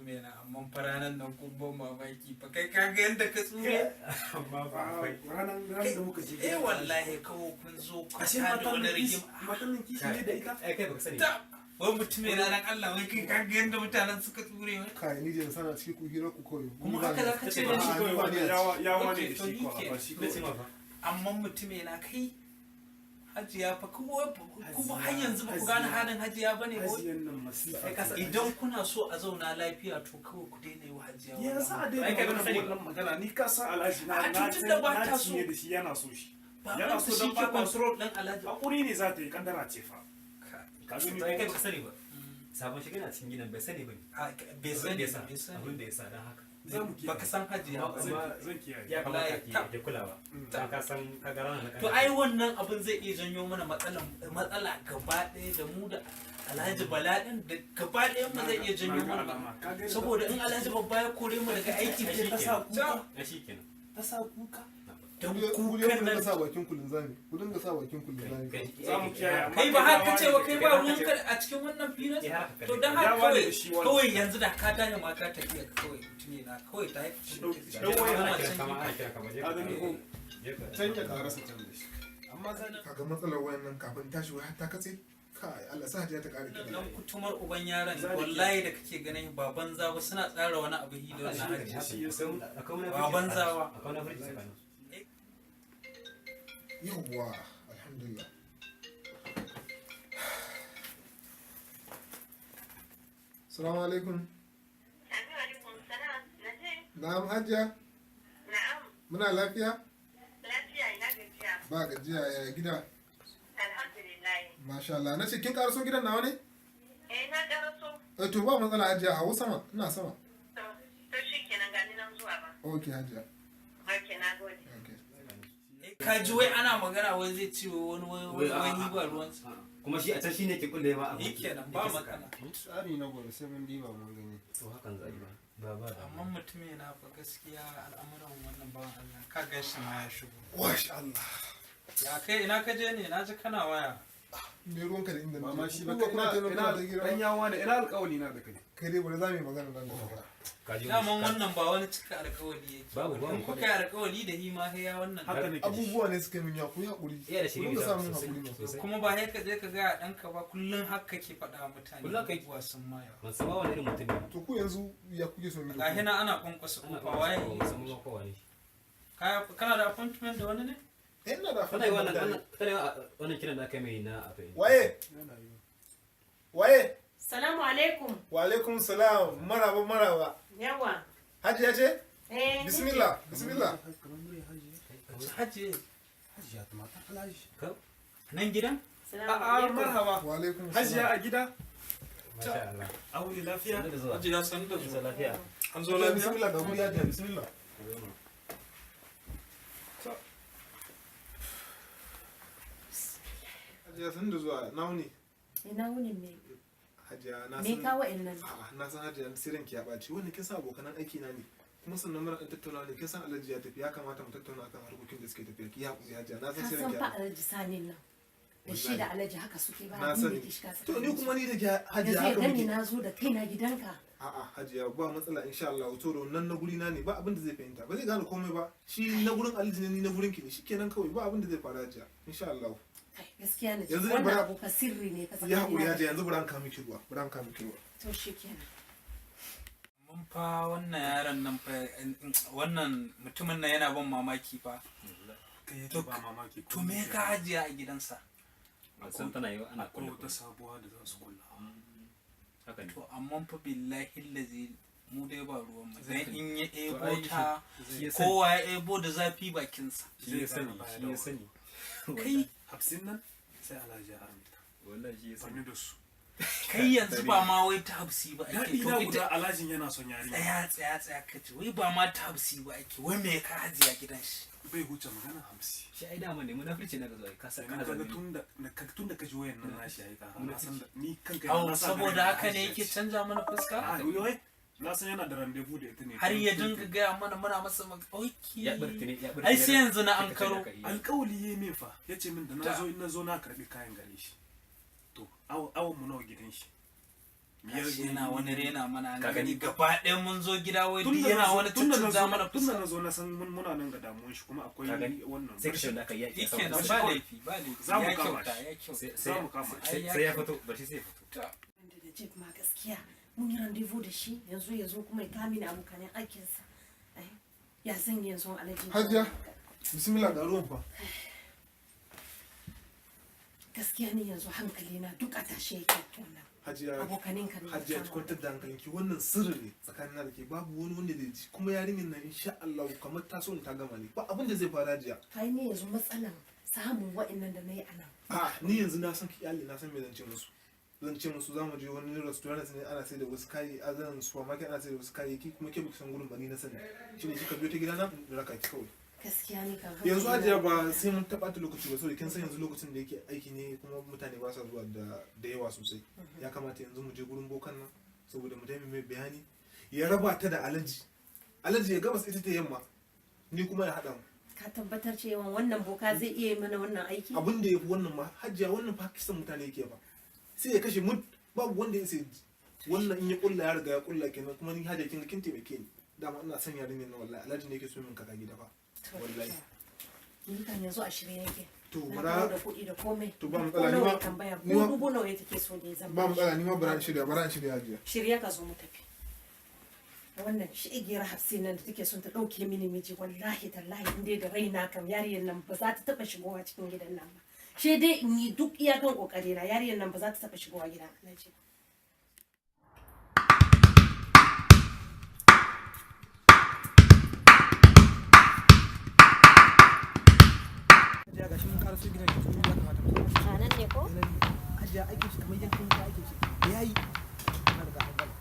mutume na amma faranan nan kun ban mamaki fa kai ka ga yanda ka tsure amma ba ranan da muka je wallahi kawo kun zo ku ta da wani rigima matan nan kishi ne da ita kai baka sani wai mutume na dan Allah wai kai ka ga yanda mutanen suka tsure wai kai ni je sana cikin ku hira ku koyo kuma haka zaka ce da shi ya wani da shi ko ba shi ko amma mutume na kai hajiya fa kuma har yanzu ba ku gane halin hajiya bane ba idan kuna so a zauna lafiya to kawai ku daina yi wa hajiya ya sa a daina wannan magana ni ka san alhaji na ci ne da shi yana so shi yana so dan ba control dan alhaji hakuri ne za ta yi kaddara ce fa ka zo kai ba sani ba sabon shi yana cikin gidan bai sani ba bai sani abin da ya sa dan haka baka san hajiya ba zan kiyaye ya kamata ki kulawa dan ka san ka ga ranar to ai wannan abin zai iya janyo mana matsala gaba ɗaya da mu da Alhaji Bala din da gaba ɗayan mu zai iya janyo mana saboda in Alhaji babba ya kore mu daga aiki da ta sa kuka shikenan ta sa kuka dan kukan nan sa bakin kullun zami ku dinga sa bakin kullun zami za mu kiyaye kai ba har kace ba kai ba ruwan ka a cikin wannan filin to dan har kawai yanzu da ka tashi ma ka tafiya kawai mutune na kawai ta yi dan wai ana kira kamar can ya karasa can da shi amma kaga matsalar wayannan kafin tashi wai ta katse kai Allah sa hajiya ta kare ta dan kutumar uban yaron wallahi da kake ganin baban zawa suna tsara wani abu hi da wannan hajiya baban zawa akwai na furji tsakanin yawwa alhamdulillah assalamu alaikum na'am hajiya na'am muna lafiya lafiya ina gajiya ba gajiya ya gida alhamdulillah masha Allah na ce kin karaso gidan nawa ne na karaso to ba matsala hajiya hawo sama ina sama to shikenan gani nan zuwa ba okay hajiya okay na gode ka ji wai ana magana wai zai ci wani ba ruwansa kuma shi a can shine ke kulle ma abu kenan ba magana tsari na gobe sai mun diba mun gani to hakan zai ba amma mutum yana fa gaskiya al'amuran wannan bawan Allah ka ga shi ma ya shigo wash Allah ya kai ina ka je ne na ji kana waya me ruwanka da inda mama shi ba ina dan yawa da ina alƙawari na da kai kai dai bari za mu yi magana nan da daman wannan ba wani cika alƙawari yake babu in kuka yi alƙawari da hima sai ya wannan haka ne abubuwa ne suka min ya ku hakuri iya da shiri da da samun hakuri ne sosai kuma ba sai ka je ka ga ɗanka ba kullun haka ke faɗa mutane kullun kai wasan maya ban san wani irin mutum ne to ku yanzu ya kuke so mu ga hina ana kwankwasa kofa waye san ma kowa ne kana da appointment da wani ne ina da kada wannan kiran da aka mai na akai waye salamu alaikum wa alaikum salam maraba yawa hajiya ce bismillah bismillah hajiye hajiya ta mata alhaji nan gidan a'a marhaba wa alaikum hajiya a gida masha Allah aure lafiya da zuwa hajiya san da zuwa lafiya an zo lafiya bismillah da guri hajiya bismillah hajiya san da zuwa nauni ina wuni me hajiya na me san ka wa'annan na san hajiya siran ki ya ɓaci wanda kin sa abokan aiki na ne kuma sannan muna ɗan tattauna ne kin san alhaji ya tafi ya kamata mu tattauna akan harkokin da suke tafiya ki haƙuri hajiya na san ka siran san ki fa alhaji sanin nan da shi da alhaji haka suke ba na abin da sani ke shiga to ni kuma ni da ke hajiya yanzu haka idan ni muke na zo da kaina gidanka a'a hajiya ba matsala insha Allah to nan na guri na ne ba abin da zai fahimta ba zai gane komai ba shi na gurin alhaji ne ni na gurin ki ne shikenan kawai ba abin da zai faru hajiya insha Allah kai gaskiya ne Yanzu ne wannan bara- abu fa sirri ne fa ya haƙuri tsakanina da hajiya yanzu bari an kawo miki ruwa bari an kawo miki ruwa to shikenan mun fa wannan yaron nan fa wannan mutumin nan yana ban mamaki fa kai yake ba mamaki to me ka hajiya a gidansa san tana yi ana akwai kulle wata sabuwa da za su kulla haka ne to amma fa billahi lazi mu dai ba ruwan mu dan in ya To ebo ai ta shi ya sani kowa ya ebo da zafi bakinsa shi ya sani kai hafsin nan sai alhaji ya haramta wallahi shi ya sani sani da su kai yanzu ba ma wai ta hafsi ba ake daɗi to na ita guda alhajin yana son yarinya tsaya ka ce wai ba ma ta hafsi ba ake wai me ka hajiya gidan shi bai huce magana hamsi shi ai dama ne munafirci na ga zuwa ka san sai kana kaga da tun da ka ji wayan nan nashi yayi ka na san da ni kanka au na san saboda haka ne yake canja mana fuska a yoyi na san yana da rendezvous da ita ne har ya dinga gaya mana muna masa oki ya bartine ai sai yanzu na an karo alƙawali yayi min fa yace min da na zo in na zo na karbi kayan gare shi to awon mu nawa gidan shi Gashi yana wani rena mana na gani gaba ɗaya mun zo gida wai duk yana wani tuttuza mana tun da na zo na san muna nan ga damuwan shi kuma akwai wannan sai ka shaida kai yaki yake nan ba laifi za mu ya kama kyauta shi. ya kyauta za mu kama shi. sai ya fito bashi sai ya fito Wanda da Jib ma gaskiya mun yi rendezvous da shi yanzu ya zo kuma ya kame ni abokanen aikinsa. Ya zan yi yanzu Alhaji. Hajiya, bismillah ga ruwan fa. Gaskiya ne yanzu hankali na duk a tashe yake wannan. Hajiya, Abokanin ka ne. Hajiya ki kwantar da hankalinki wannan sirri ne tsakanin da ke babu wani wanda zai ji kuma yarinyar nan insha Allah kamar ta so ta gama ne ba abin da zai fara Hajiya. Kai ne yanzu matsalan samun wa'annan da na yi a nan. A ni yanzu na san iyali na san me zan ce musu. Zan ce musu za mu je wani restaurant ne ana sai da wasu kayi a zan supermarket ana sai da wasu kayayyaki kuma ke baki san gurin ba ni na sani. Shine kika biyo ta gidana da raka ki kawai. Gaskiya ne kan Yanzu Hajiya ba sai mun taɓa ta lokaci ba saboda kin san yanzu lokacin da yake aiki ne kuma mutane ba sa zuwa da yawa sosai. Ya kamata yanzu mu je gurin bokan nan saboda mu dai mai bayani ya raba ta da alaji. Alaji ya gabas ita ta yamma ni kuma ya haɗa mu. ka tabbatar cewa wannan boka zai iya yi mana wannan aiki? Abin da ya fi wannan ma Hajiya wannan fa kisan mutane yake ba. Sai ya kashe mu babu wanda ya sai wannan in ya kulla ya riga ya kulla kenan kuma ni Hajiya kin taimake ni. Dama ina son yarinyar nan wallahi Alhaji ne yake so min kaka gida fa. Wallahi. Ni kan yanzu a shirye nake. To Na bara kawo da kuɗi da komai. to ba matsala ni ma tambaya ni ma- ko dubu nawa take so ne zan ba ba shi. matsala ni ma bara in shirya Hajiya. Shirye ka zo mu tafi. Wannan shi igiyar hafsi nan da take son ta ɗauke mini miji wallahi tallahi in dai da raina kam yariyar nan ba za ta taɓa shigowa cikin gidan nan ba. Shi dai in yi duk iyakan kokari na yariyar nan ba za ta taɓa shigowa gidan Alhaji. Hajiya gashi mun karaso gidan yanzu ya kamata mu tafi. A nan ne ko? Hajiya aikin shi kamar yankin da aikin shi ya yi na riga an gama.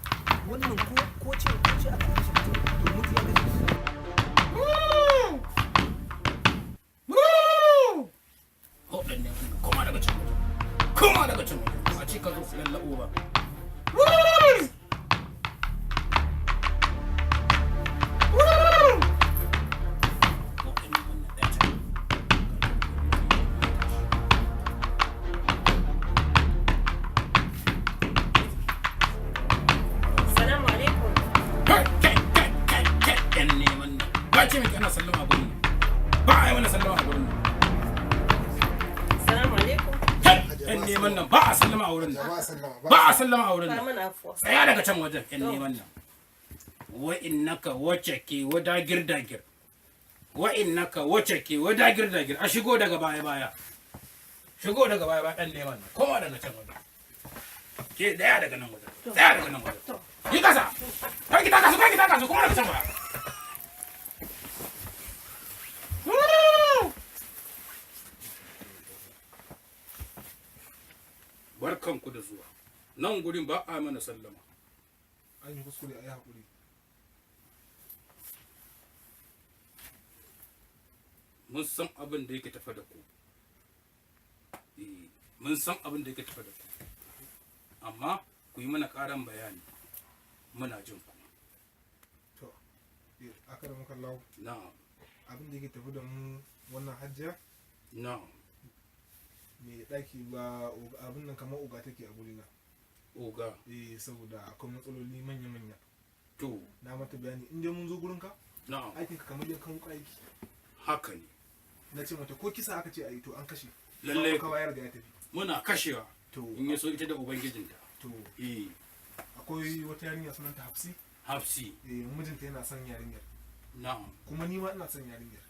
Wannan ko ce a kan shi to mutu ya gaji shi. Hoɗin ne koma daga can koma daga can a ce ka zo lallaɓo ba. Salamu alaikum. Yan neman nan ba ce mai kana sallama a gurin nan ba a yi wani sallama a gurin nan Salamu alaikum. yan neman nan ba a sallama a wurin nan Ba sallama ba a sallama a wurin Ka nan mana afuwa. tsaya daga can wajen yan neman nan wa'innaka wacce ke wadagir dagir wa'innaka wacce ke wadagir dagir a shigo daga baya baya shigo daga baya baya dan neman nan kowa daga can wajen ke daya daga nan wajen daya daga nan wajen yi kasa kai ki taka su kuma daga can baya barkanku da zuwa nan gurin ba a mana sallama an yi kuskure a yi haƙuri. mun san abin da yake tafa da ku mun san abin da yake tafa da ku amma ku yi mana ƙaran bayani muna jin ku To, aka da muka lau na'am abin da yake tafi da mu wannan Hajiya na'am mai ɗaki ba abin nan kamar uga take a gurina. oga Saboda akwai matsaloli manya-manya. to Na mata bayani in dai mun zo gurinka na'am aikinka kamar yankan wuka aiki. haka ne Na ce mata ko kisa aka ce a yi to an kashe. Lallai. Kawai ya riga ya tafi. muna kashewa To, in yi so ita da ubangijinta to eh akwai wata yarinya sunanta Hafsi. hafsi Mijinta yana son yarinyar. na'am Kuma ni ma ina son yarinyar.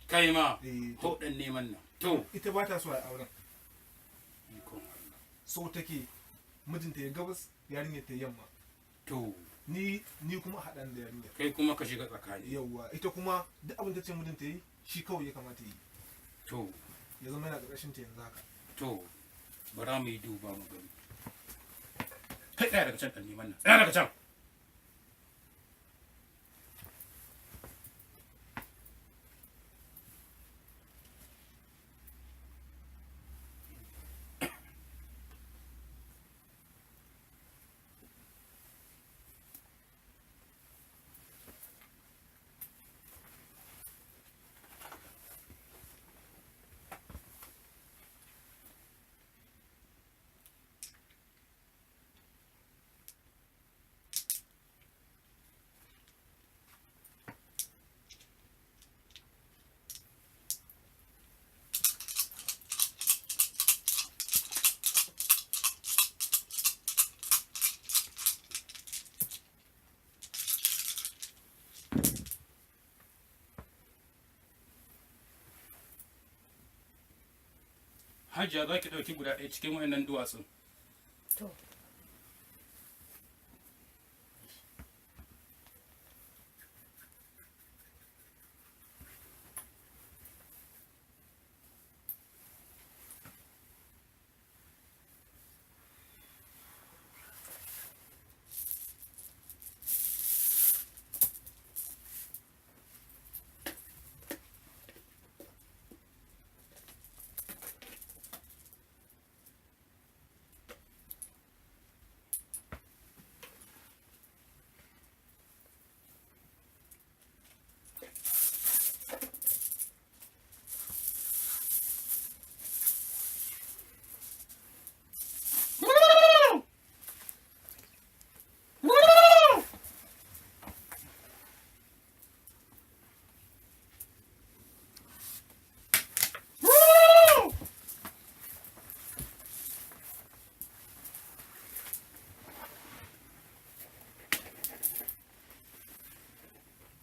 kai ma To, hoɗan neman nan to ita ba ta so a yi auren. ikon Allah So take mijinta ya gabas yarinyar ta yamma. to Ni kuma haɗan da yarinyar. kai kuma ka shiga tsakani Yawwa ita kuma duk abin da ce mijinta yi shi kawai ya kamata yi. to Ya zama yana ƙarƙashin ta yanzu haka. to bara mu yi duba mu gani kai tsaya daga can ɗan neman nan tsaya daga can Hajiya za ki ɗauki guda ɗaya cikin wayannan duwatsun. To.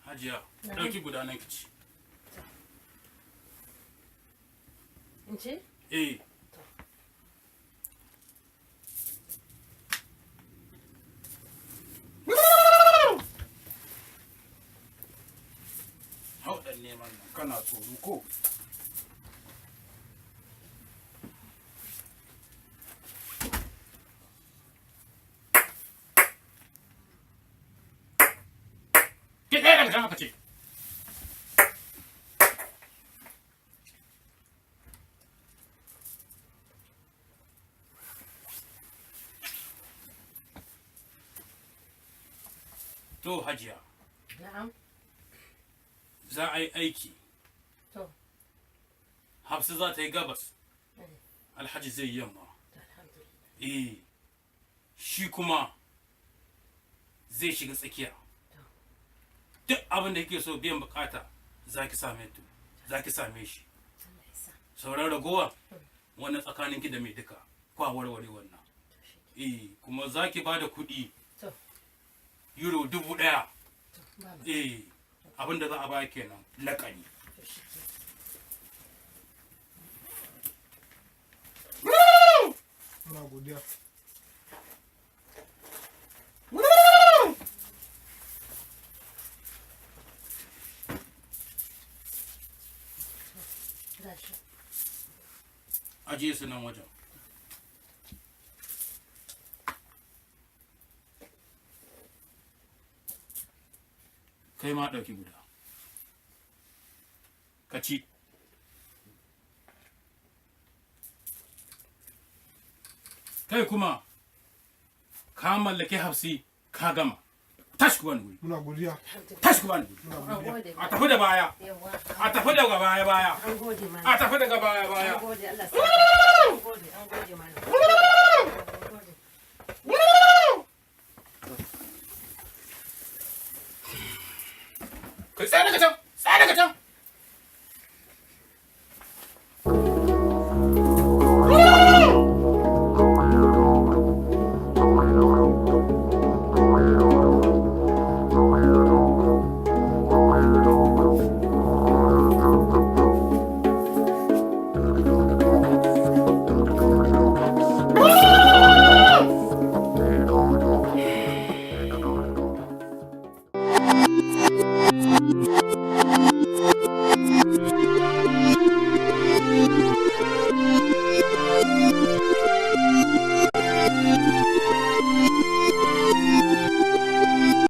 Hajiya, ɗauki guda nan ki ci. In ce? Eh. Hau ɗan neman nan kana tsoro ko? Ki ɗaya daga can aka ce. To Hajiya, Na'am. za a yi aiki. To. Hafsa za ta yi gabas. Alhaji zai yi yamma. Eh, shi kuma zai shiga tsakiya. Duk abin da kike so biyan bukata za ki same to, za ki same shi. Sauran ragowa wannan tsakaninki da mai duka kwa warware wannan. Eh, kuma za ki ba da kuɗi euro 1000. Eh, abin da za a ba kenan lakani. Muna godiya. Ajiye su nan wajen. Kai ma ɗauki guda. Ka ci. Kai kuma ka mallake Hafsi ka gama. Tashi ku bani wuri. Muna godiya. Tashi ku bani wuri. A tafi da baya. A tafi daga baya baya. An gode mana. A tafi daga baya baya. An gode Allah sa. An gode mana. Kai tsaya daga can. Tsaya daga can. Thank you.